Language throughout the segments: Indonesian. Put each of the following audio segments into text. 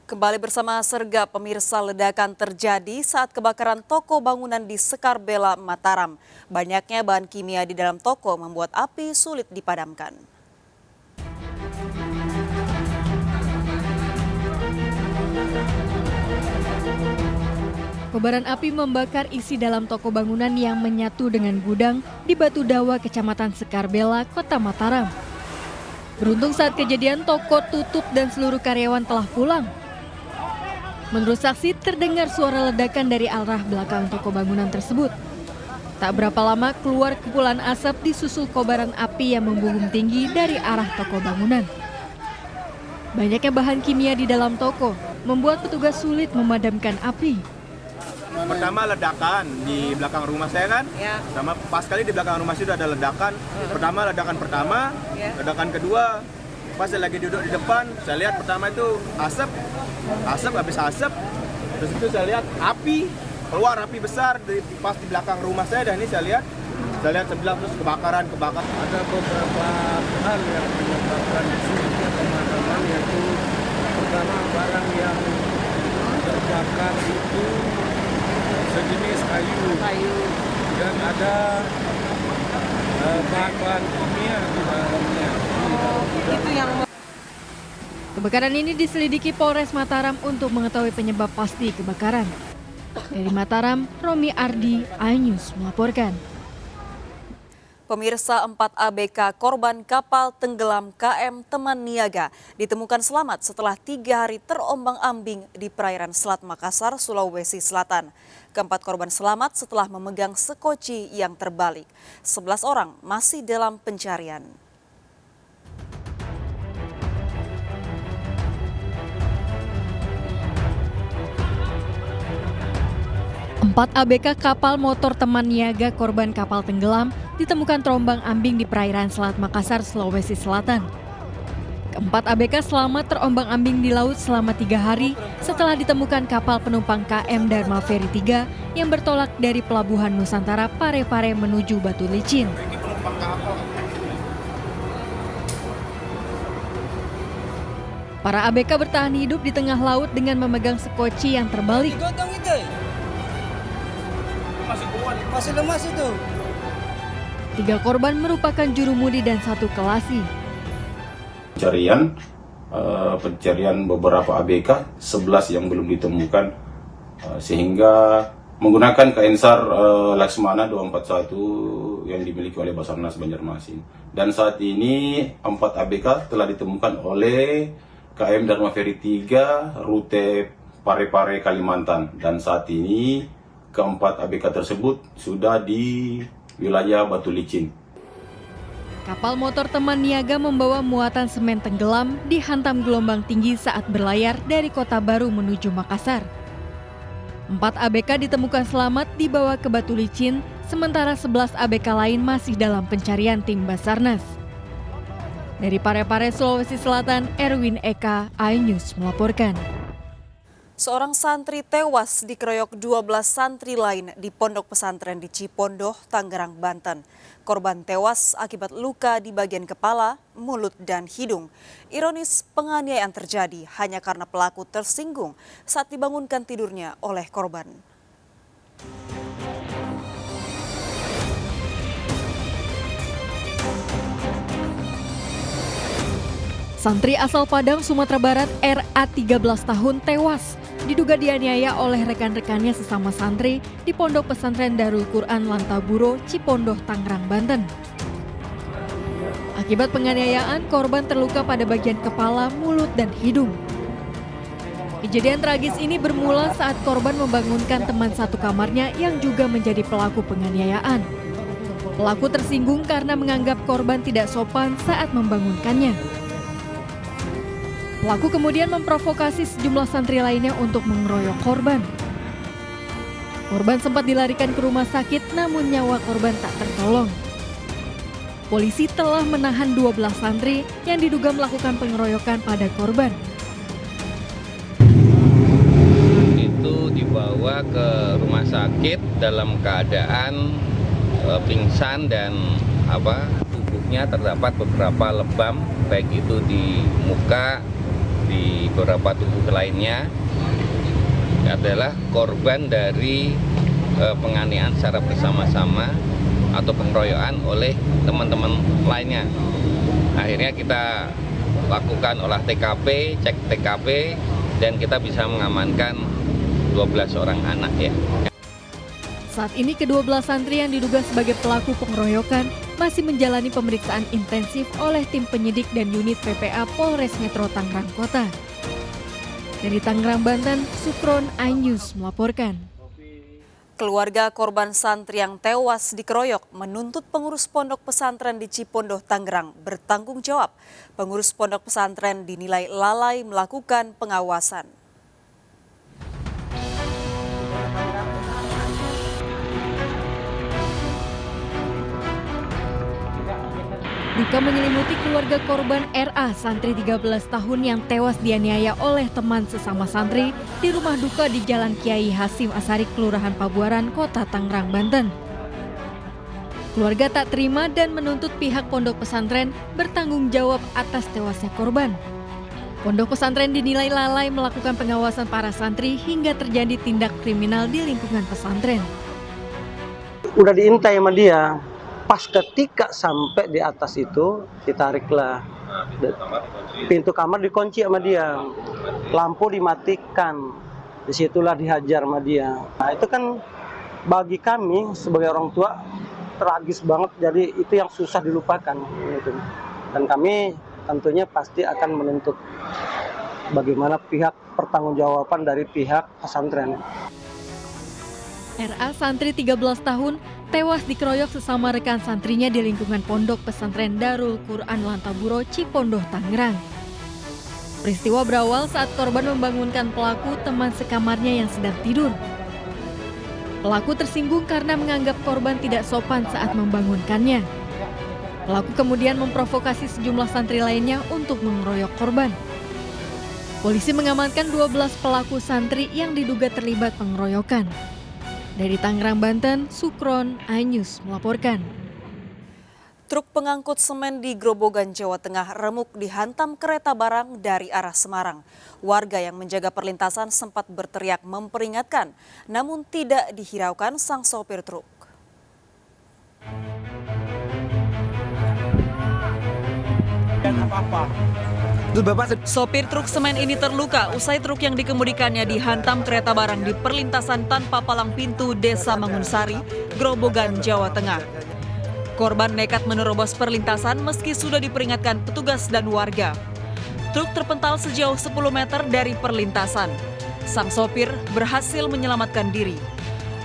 Kembali bersama Serga, pemirsa, ledakan terjadi saat kebakaran toko bangunan di Sekarbela, Mataram. Banyaknya bahan kimia di dalam toko membuat api sulit dipadamkan. Kobaran api membakar isi dalam toko bangunan yang menyatu dengan gudang di Batu Dawa, Kecamatan Sekarbela, Kota Mataram. Beruntung saat kejadian toko tutup dan seluruh karyawan telah pulang. Menurut saksi, terdengar suara ledakan dari arah belakang toko bangunan tersebut. Tak berapa lama keluar kepulan asap disusul kobaran api yang membumbung tinggi dari arah toko bangunan. Banyaknya bahan kimia di dalam toko membuat petugas sulit memadamkan api. Pertama ledakan di belakang rumah saya kan, sama pas kali di belakang rumah saya sudah ada ledakan. Ledakan pertama, ledakan kedua, pas saya lagi duduk di depan, saya lihat pertama itu asap, habis asap, terus itu saya lihat api, keluar api besar pas di belakang rumah saya, dan ini saya lihat sebelah terus kebakaran. Ada beberapa hal yang menyebabkan sulitnya pemadaman, yaitu pertama barang yang terbakar itu sejenis kayu dan ada bahan-bahan kimia di dalamnya. Kebakaran ini diselidiki Polres Mataram untuk mengetahui penyebab pasti kebakaran. Dari Mataram, Romi Ardi, iNews melaporkan. Pemirsa, 4 ABK korban kapal tenggelam KM Teman Niaga ditemukan selamat setelah 3 hari terombang-ambing di perairan Selat Makassar, Sulawesi Selatan. Keempat korban selamat setelah memegang sekoci yang terbalik. 11 orang masih dalam pencarian. Empat ABK kapal motor Teman Niaga korban kapal tenggelam ditemukan terombang-ambing di perairan Selat Makassar, Sulawesi Selatan. Keempat ABK selamat terombang-ambing di laut selama 3 hari setelah ditemukan kapal penumpang KM Dharma Ferry 3 yang bertolak dari Pelabuhan Nusantara Parepare menuju Batu Licin. Para ABK bertahan hidup di tengah laut dengan memegang sekoci yang terbalik. Masih lemas itu. 3 korban merupakan jurumudi dan 1 kelasi. Pencarian beberapa ABK, 11 yang belum ditemukan, sehingga menggunakan KN SAR Laksmana 241 yang dimiliki oleh Basarnas Banjarmasin. Dan saat ini 4 ABK telah ditemukan oleh KM Dharma Ferry 3 rute Parepare Kalimantan, dan saat ini keempat ABK tersebut sudah di wilayah Batu Licin. Kapal motor Teman Niaga membawa muatan semen tenggelam dihantam gelombang tinggi saat berlayar dari Kota Baru menuju Makassar. 4 ABK ditemukan selamat dibawa ke Batu Licin, sementara 11 ABK lain masih dalam pencarian tim Basarnas. Dari Parepare, Sulawesi Selatan, Erwin Eka, iNews melaporkan. Seorang santri tewas dikeroyok 12 santri lain di pondok pesantren di Cipondoh, Tangerang, Banten. Korban tewas akibat luka di bagian kepala, mulut, dan hidung. Ironis, penganiayaan terjadi hanya karena pelaku tersinggung saat dibangunkan tidurnya oleh korban. Santri asal Padang, Sumatera Barat, RA 13 tahun tewas. Diduga dianiaya oleh rekan-rekannya sesama santri di Pondok Pesantren Darul Quran Lantaburo, Cipondoh, Tangerang, Banten. Akibat penganiayaan, korban terluka pada bagian kepala, mulut, dan hidung. Kejadian tragis ini bermula saat korban membangunkan teman satu kamarnya yang juga menjadi pelaku penganiayaan. Pelaku tersinggung karena menganggap korban tidak sopan saat membangunkannya. Pelaku kemudian memprovokasi sejumlah santri lainnya untuk mengeroyok korban. Korban sempat dilarikan ke rumah sakit, namun nyawa korban tak tertolong. Polisi telah menahan 12 santri yang diduga melakukan pengeroyokan pada korban. Itu dibawa ke rumah sakit dalam keadaan pingsan dan tubuhnya terdapat beberapa lebam, baik itu di muka, di beberapa tubuh lainnya adalah korban dari penganiayaan secara bersama-sama atau pengeroyokan oleh teman-teman lainnya. Akhirnya kita lakukan olah TKP, cek TKP, dan kita bisa mengamankan 12 orang anak ya. Saat ini ke-12 santri yang diduga sebagai pelaku pengeroyokan masih menjalani pemeriksaan intensif oleh tim penyidik dan unit PPA Polres Metro Tangerang Kota. Dari Tangerang, Banten, Sukron, iNews melaporkan. Keluarga korban santri yang tewas dikeroyok menuntut pengurus pondok pesantren di Cipondoh, Tangerang bertanggung jawab. Pengurus pondok pesantren dinilai lalai melakukan pengawasan. Duka menyelimuti keluarga korban RA, santri 13 tahun yang tewas dianiaya oleh teman sesama santri di rumah duka di Jalan Kiai Hasim Asari, Kelurahan Pabuaran, Kota Tangerang, Banten. Keluarga tak terima dan menuntut pihak pondok pesantren bertanggung jawab atas tewasnya korban. Pondok pesantren dinilai lalai melakukan pengawasan para santri hingga terjadi tindak kriminal di lingkungan pesantren. Udah diintai sama dia. Pas ketika sampai di atas itu, ditariklah. Pintu kamar dikunci sama dia. Lampu dimatikan. Disitulah dihajar sama dia. Nah, itu kan bagi kami sebagai orang tua tragis banget. Jadi itu yang susah dilupakan. Gitu. Dan kami tentunya pasti akan menuntut bagaimana pihak pertanggungjawaban dari pihak pesantren. RA, santri 13 tahun, tewas dikeroyok sesama rekan santrinya di lingkungan pondok pesantren Darul Quran Lantaburo, Cipondoh, Tangerang. Peristiwa berawal saat korban membangunkan pelaku teman sekamarnya yang sedang tidur. Pelaku tersinggung karena menganggap korban tidak sopan saat membangunkannya. Pelaku kemudian memprovokasi sejumlah santri lainnya untuk mengeroyok korban. Polisi mengamankan 12 pelaku santri yang diduga terlibat pengeroyokan. Dari Tangerang, Banten, Sukron, iNews melaporkan. Truk pengangkut semen di Grobogan, Jawa Tengah remuk dihantam kereta barang dari arah Semarang. Warga yang menjaga perlintasan sempat berteriak memperingatkan, namun tidak dihiraukan sang sopir truk. Sopir truk semen ini terluka usai truk yang dikemudikannya dihantam kereta barang di perlintasan tanpa palang pintu Desa Mangunsari, Grobogan, Jawa Tengah. Korban nekat menerobos perlintasan meski sudah diperingatkan petugas dan warga. Truk terpental sejauh 10 meter dari perlintasan. Sang sopir berhasil menyelamatkan diri.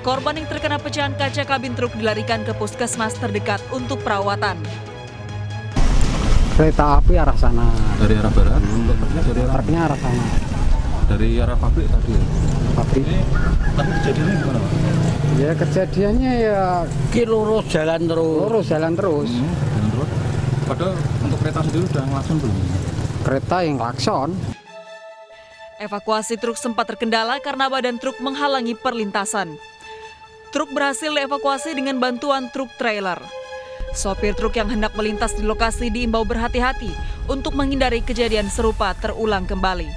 Korban yang terkena pecahan kaca kabin truk dilarikan ke puskesmas terdekat untuk perawatan. Kereta api arah sana. Dari arah barat? Dari truknya arah sana. Dari arah pabrik tadi ya? Pabrik. Tapi kejadiannya gimana Pak? Ya kejadiannya ya Lurus jalan terus. jalan terus. Jalan terus. Padahal untuk kereta sendiri udah ngelakson belum? Kereta yang klakson. Evakuasi truk sempat terkendala karena badan truk menghalangi perlintasan. Truk berhasil dievakuasi dengan bantuan truk trailer. Sopir truk yang hendak melintas di lokasi diimbau berhati-hati untuk menghindari kejadian serupa terulang kembali.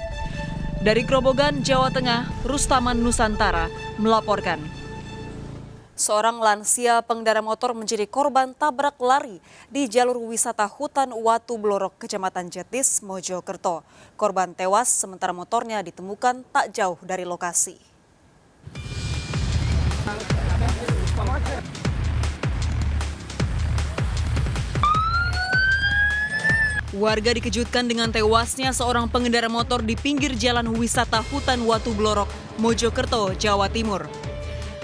Dari Grobogan, Jawa Tengah, Rustaman Nusantara melaporkan. Seorang lansia pengendara motor menjadi korban tabrak lari di jalur wisata hutan Watu Blorok, Kecamatan Jetis, Mojokerto. Korban tewas sementara motornya ditemukan tak jauh dari lokasi. Warga dikejutkan dengan tewasnya seorang pengendara motor di pinggir jalan wisata hutan Watu Blorok, Mojokerto, Jawa Timur.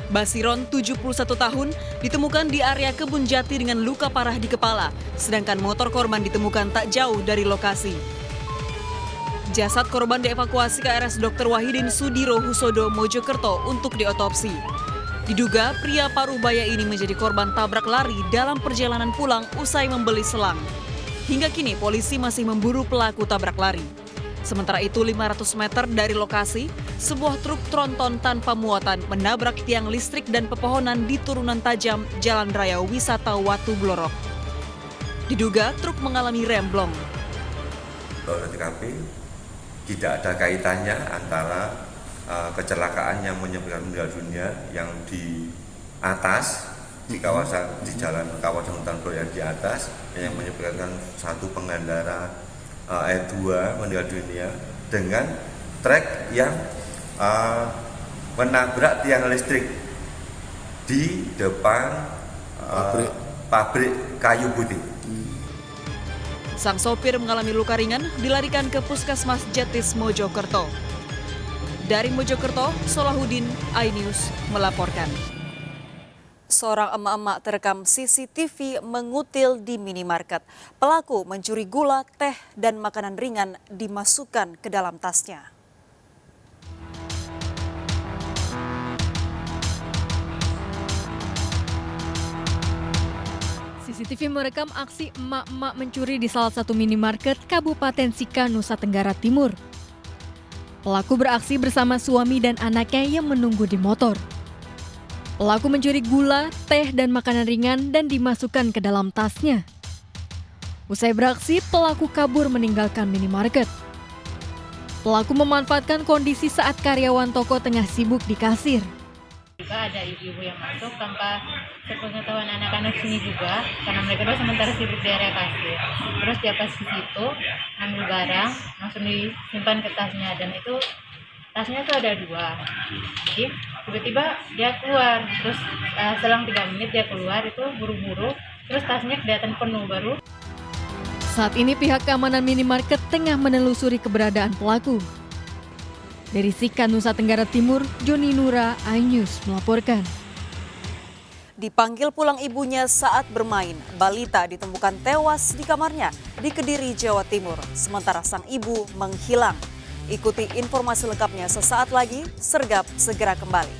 Basiron, 71 tahun, ditemukan di area kebun jati dengan luka parah di kepala, sedangkan motor korban ditemukan tak jauh dari lokasi. Jasad korban dievakuasi ke RS Dr. Wahidin Sudiro Husodo, Mojokerto untuk diotopsi. Diduga pria Parubaya ini menjadi korban tabrak lari dalam perjalanan pulang usai membeli selang. Hingga kini polisi masih memburu pelaku tabrak lari. Sementara itu 500 meter dari lokasi, sebuah truk tronton tanpa muatan menabrak tiang listrik dan pepohonan di turunan tajam Jalan Raya Wisata Watu Blorok. Diduga truk mengalami remblong. Olah TKP tidak ada kaitannya antara kecelakaan yang menyebabkan meninggal dunia yang di atas di kawasan kawasan hutan Proyek yang di atas yang menyebabkan satu pengendara E2 meninggal dunia dengan trek yang menabrak tiang listrik di depan pabrik kayu putih. Sang sopir mengalami luka ringan dilarikan ke Puskesmas Jetis Mojokerto. Dari Mojokerto, Solahuddin, iNews melaporkan. Seorang emak-emak terekam CCTV mengutil di minimarket. Pelaku mencuri gula, teh, dan makanan ringan dimasukkan ke dalam tasnya. CCTV merekam aksi emak-emak mencuri di salah satu minimarket Kabupaten Sika, Nusa Tenggara Timur. Pelaku beraksi bersama suami dan anaknya yang menunggu di motor. Pelaku mencuri gula, teh, dan makanan ringan dan dimasukkan ke dalam tasnya. Usai beraksi, pelaku kabur meninggalkan minimarket. Pelaku memanfaatkan kondisi saat karyawan toko tengah sibuk di kasir. Juga ada ibu-ibu yang masuk tanpa sepengetahuan anak-anak sini juga, karena mereka udah sementara sibuk di area kasir. Terus dia pas ke situ, ambil barang, langsung disimpan ke tasnya, dan itu tasnya tuh ada 2. Jadi tiba-tiba dia keluar, terus selang 3 menit dia keluar, itu buru-buru, terus tasnya kelihatan penuh baru. Saat ini pihak keamanan minimarket tengah menelusuri keberadaan pelaku. Dari Sika, Nusa Tenggara Timur, Joni Nura, iNews melaporkan. Dipanggil pulang ibunya saat bermain, balita ditemukan tewas di kamarnya di Kediri, Jawa Timur. Sementara sang ibu menghilang. Ikuti informasi lengkapnya sesaat lagi, Sergap segera kembali.